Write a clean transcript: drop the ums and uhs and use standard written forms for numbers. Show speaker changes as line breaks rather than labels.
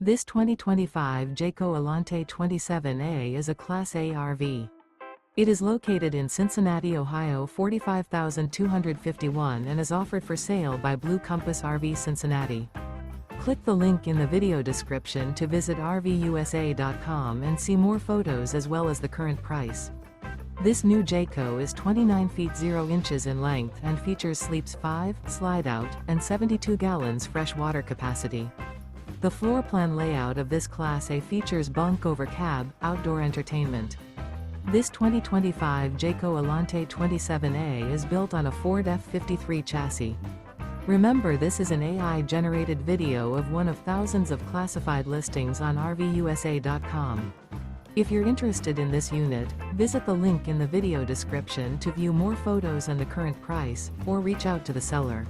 This 2025 Jayco Alante 27A is a Class A RV. It is located in Cincinnati, Ohio 45251 and is offered for sale by Blue Compass RV Cincinnati. Click the link in the video description to visit RVUSA.com and see more photos as well as the current price. This new Jayco is 29 feet 0 inches in length and features sleeps 5, slide-out, and 72 gallons fresh water capacity. The floor plan layout of this Class A features bunk over cab, outdoor entertainment. This 2025 Jayco Alante 27A is built on a Ford F53 chassis. Remember, this is an AI-generated video of one of thousands of classified listings on RVUSA.com. If you're interested in this unit, visit the link in the video description to view more photos and the current price, or reach out to the seller.